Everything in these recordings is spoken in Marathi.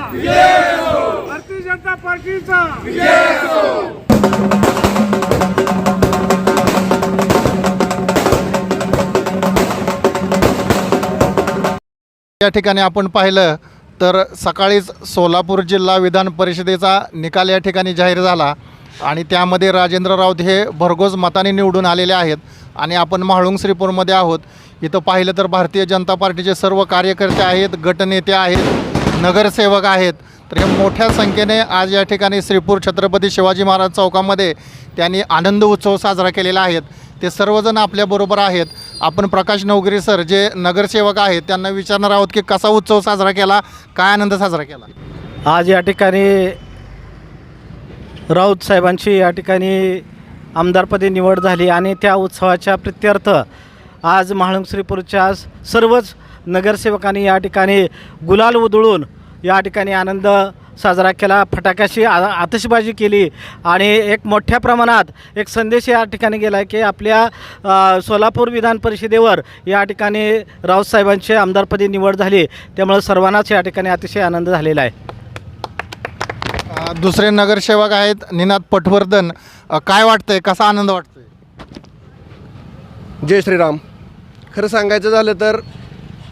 भारतीय जनता पार्टीचा या ठिकाणी आपण पाहिलं तर सकाळीच सोलापूर जिल्हा विधान परिषदेचा निकाल या ठिकाणी जाहीर झाला आणि त्यामध्ये राजेंद्र राऊत हे भरघोस मताने निवडून आलेले आहेत आणि आपण म्हाळुंग श्रीपूरमध्ये आहोत. इथं पाहिलं तर भारतीय जनता पार्टीचे सर्व कार्यकर्ते आहेत, गटनेते आहेत, नगरसेवक आहेत. तर हे मोठ्या संख्येने आज या ठिकाणी श्रीपूर छत्रपती शिवाजी महाराज चौकामध्ये त्यांनी आनंद उत्सव साजरा केलेला आहे. ते सर्वजण आपल्याबरोबर आहेत. आपण प्रकाश नवगिरे सर जे नगरसेवक आहेत त्यांना विचारणार आहोत की कसा उत्सव साजरा केला, काय आनंद साजरा केला. आज या ठिकाणी राऊत साहेबांची या ठिकाणी आमदारपदी निवड झाली आणि त्या उत्सवाच्या प्रित्यर्थ आज म्हाळुंग श्रीपूरच्या सर्वच नगरसेवकांनी या ठिकाणी गुलाल उधळून या ठिकाणी आनंद साजरा केला. फटाक्याची आतिषबाजी केली आणि एक मोठ्या प्रमाणात एक संदेश या ठिकाणी गेला की आपल्या सोलापूर विधान परिषदेवर या ठिकाणी राऊत साहेबांची आमदारपदी निवड झाली. त्यामुळे सर्वांनाच या ठिकाणी अतिशय आनंद झालेला आहे. दुसरे नगरसेवक आहेत निनाद पटवर्धन. काय वाटतंय, कसा आनंद वाटतोय? जय श्रीराम. खरं सांगायचं झालं तर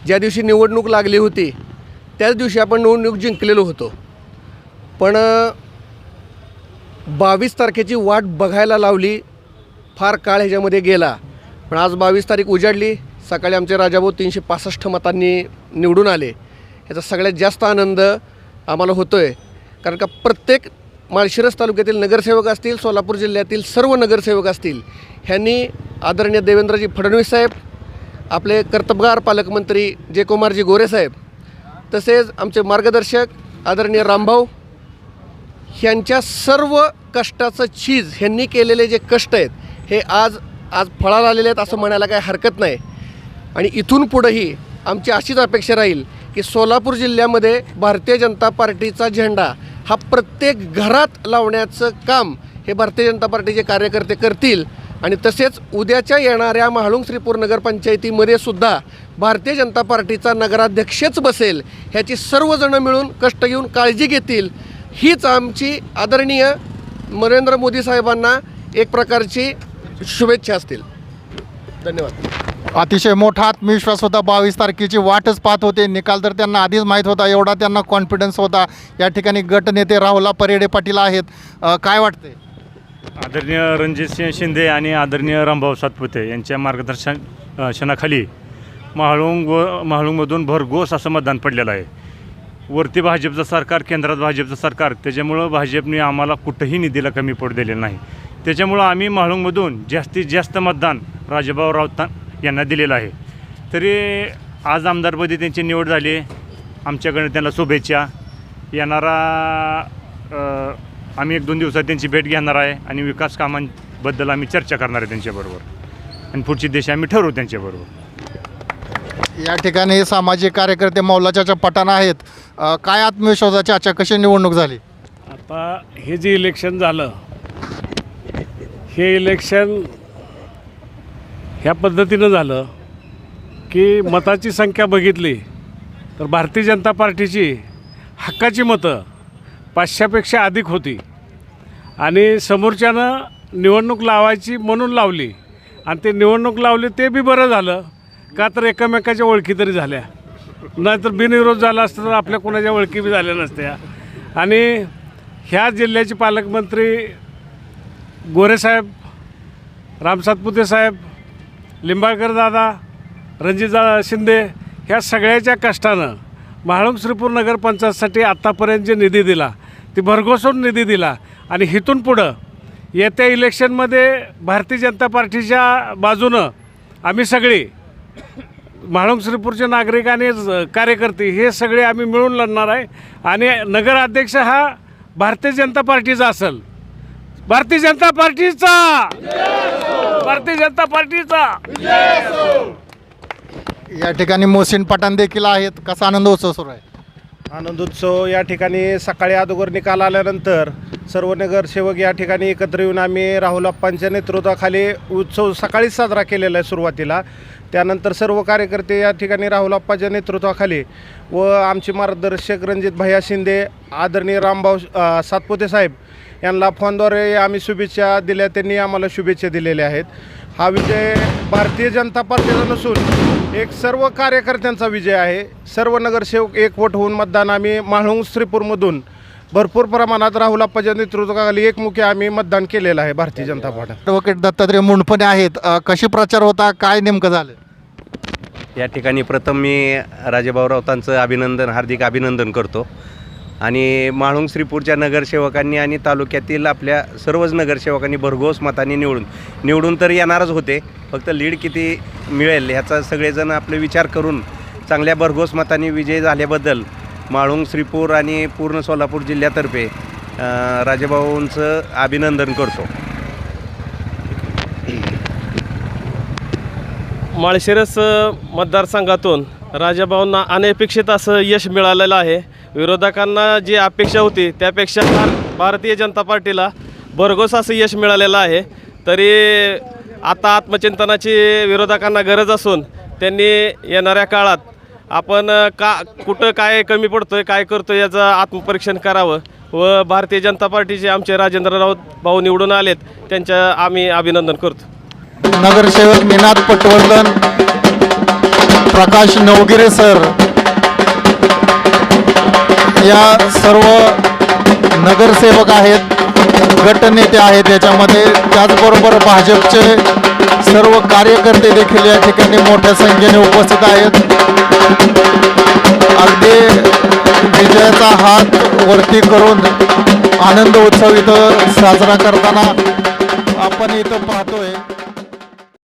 ज्या दिवशी निवडणूक लागली होती त्याच दिवशी आपण निवडणूक जिंकलेलो होतो, पण 22 तारखेची वाट बघायला लावली. फार काळ ह्याच्यामध्ये गेला, पण आज 22 तारीख उजाडली. सकाळी आमचे राजाभाऊ 365 मतांनी निवडून आले. याचा सगळ्यात जास्त आनंद आम्हाला होतो आहे, कारण का प्रत्येक माळशिरस तालुक्यातील नगरसेवक असतील, सोलापूर जिल्ह्यातील सर्व नगरसेवक असतील, ह्यांनी आदरणीय देवेंद्रजी फडणवीस साहेब, आपले कर्तबगार पालकमंत्री जयकुमारजी गोरे साहेब, तसेच आमचे मार्गदर्शक आदरणीय रामभाऊ, ह्यांच्या सर्व कष्टाचं चीज ह्यांनी केलेले जे कष्ट आहेत हे आज फळाला आलेले आहेत असं म्हणायला काही हरकत नाही. आणि इथून पुढंही आमची अशीच अपेक्षा राहील की सोलापूर जिल्ह्यामध्ये भारतीय जनता पार्टीचा झेंडा हा प्रत्येक घरात लावण्याचं काम हे भारतीय जनता पार्टीचे कार्यकर्ते करतील. आणि तसेच उद्याच्या येणाऱ्या म्हाळुंग श्रीपूर नगरपंचायतीमध्ये सुद्धा भारतीय जनता पार्टीचा नगराध्यक्षच बसेल, ह्याची सर्वजणं मिळून कष्ट घेऊन काळजी घेतील. हीच आमची आदरणीय नरेंद्र मोदी साहेबांना एक प्रकारची शुभेच्छा असतील. धन्यवाद. अतिशय मोठा आत्मविश्वास होता. 22 तारखेची वाटच पाहत होते. निकाल तर त्यांना आधीच माहीत होता, एवढा त्यांना कॉन्फिडन्स होता. या ठिकाणी गटनेते राहुला परेडे पाटील आहेत. काय वाटते? आदरणीय रणजितसिंह शिंदे आणि आदरणीय रामभाऊ सातपुते यांच्या मार्गदर्शनाखाली म्हाळुंगमधून भरघोस असं मतदान पडलेलं आहे. वरती भाजपचं सरकार, केंद्रात भाजपचं सरकार, त्याच्यामुळं भाजपने आम्हाला कुठंही निधीला कमी पडू दिलेलं नाही. त्याच्यामुळं आम्ही म्हाळुंगमधून जास्तीत जास्त मतदान राजाभाऊ राऊत यांना दिलेलं आहे. तरी आज आमदारपदी त्यांची निवड झाली. आमच्याकडे त्यांना शुभेच्छा. येणारा आम्ही 1-2 दिवसात त्यांची भेट घेणार आहे आणि विकास कामांबद्दल आम्ही चर्चा करणार आहे त्यांच्याबरोबर आणि पुढची दिशा आम्ही ठरवू त्यांच्याबरोबर. या ठिकाणी सामाजिक कार्यकर्ते मौलाच्या पटाण आहेत. काय आत्मविश्वासाची आजच्या कशी निवडणूक झाली? आता हे जे इलेक्शन झालं, हे इलेक्शन ह्या पद्धतीनं झालं की मताची संख्या बघितली तर भारतीय जनता पार्टीची हक्काची मतं 500पेक्षा अधिक होती आणि समोरच्यानं निवडणूक लावायची म्हणून लावली आणि ते निवडणूक लावली ते बी बरं झालं का, तर एकमेकाच्या ओळखी तरी झाल्या. नाहीतर बिनविरोध झाला असतं तर आपल्या कोणाच्या ओळखी बी झाल्या नसत्या. आणि ह्या जिल्ह्याचे पालकमंत्री गोरेसाहेब, राम सातपुते साहेब, लिंबाळकर दादा, रणजित शिंदे ह्या सगळ्याच्या कष्टानं म्हाळुंग श्रीपूर नगरपंचायतसाठी आत्तापर्यंत जे निधी दिला ती भरघोसून निधी दिला. आणि इथून पुढं येत्या इलेक्शनमध्ये भारतीय जनता पार्टीच्या बाजूनं आम्ही सगळे म्हाळुंग श्रीपूरचे नागरिक आणि कार्यकर्ते हे सगळे आम्ही मिळून लढणार आहे. आणि नगराध्यक्ष हा भारतीय जनता पार्टीचा असेल. भारतीय जनता पार्टीचा, भारतीय जनता पार्टीचा. या ठिकाणी मोहसिन पठाण देखील आहेत. कसा आनंद उत्सव सुरू आहे? आनंदोत्सव या ठिकाणी सकाळी अगोदर निकाल आल्यानंतर सर्व नगरसेवक या ठिकाणी एकत्र येऊन आम्ही राहुल अप्पांच्या नेतृत्वाखाली उत्सव सकाळीच साजरा केलेला आहे सुरुवातीला. त्यानंतर सर्व कार्यकर्ते या ठिकाणी राहुल अप्पाच्या नेतृत्वाखाली व आमचे मार्गदर्शक रणजित भैया शिंदे, आदरणीय रामभाऊ सातपुते साहेब यांना फोनद्वारे आम्ही शुभेच्छा दिल्या. त्यांनी आम्हाला शुभेच्छा दिलेल्या आहेत. हा विजय भारतीय जनता पार्टीचा नसून एक सर्व कार्यकर्त्यांचा विजय आहे. सर्व नगरसेवक एकवट होऊन मतदान आम्ही म्हाळुंग श्रीपूरमधून भरपूर प्रमाणात राहुल अप्पाच्या नेतृत्वाखाली एकमुखी आम्ही मतदान केलेलं आहे भारतीय जनता पार्टी. ॲडव्होकेट दत्तात्रय मुंडफणे आहेत. कशी प्रचार होता, काय नेमकं झालं? या ठिकाणी प्रथम मी राजेभाऊ राऊतांचं हार्दिक अभिनंदन करतो आणि म्हाळुंग श्रीपूरच्या नगरसेवकांनी आणि तालुक्यातील आपल्या सर्वच नगरसेवकांनी भरघोस मतांनी निवडून तर येणारच होते. फक्त लीड किती मिळेल ह्याचा सगळेजण आपले विचार करून चांगल्या भरघोस मतांनी विजय झाल्याबद्दल म्हाळुंग श्रीपूर आणि पूर्ण सोलापूर जिल्ह्यातर्फे राजेभाऊंचं अभिनंदन करतो. माळशिरस मतदारसंघातून राजाभाऊंना अनपेक्षित असं यश मिळालेलं आहे. विरोधकांना जी अपेक्षा होती त्यापेक्षा भारतीय जनता पार्टीला भरघोस असं यश मिळालेलं आहे. तरी आता आत्मचिंतनाची विरोधकांना गरज असून त्यांनी येणाऱ्या काळात आपण कुठं काय कमी पडतोय, काय करतोय याचं आत्मपरीक्षण करावं व भारतीय जनता पार्टीचे आमचे राजेंद्र राऊत भाऊ निवडून आलेत त्यांचं आम्ही अभिनंदन करतो. नगरसेवक निनाद पटवर्धन, प्रकाश नवगिरे सर या सर्व नगरसेवक आहेत, गटनेते आहेत याच्यामध्ये. त्याचबरोबर भाजपचे सर्व कार्यकर्ते देखील या ठिकाणी मोठ्या संख्येने उपस्थित आहेत. अगदी विजयाचा हात वरती करून आनंद उत्सव इथं साजरा करताना आपण इथं पाहतोय.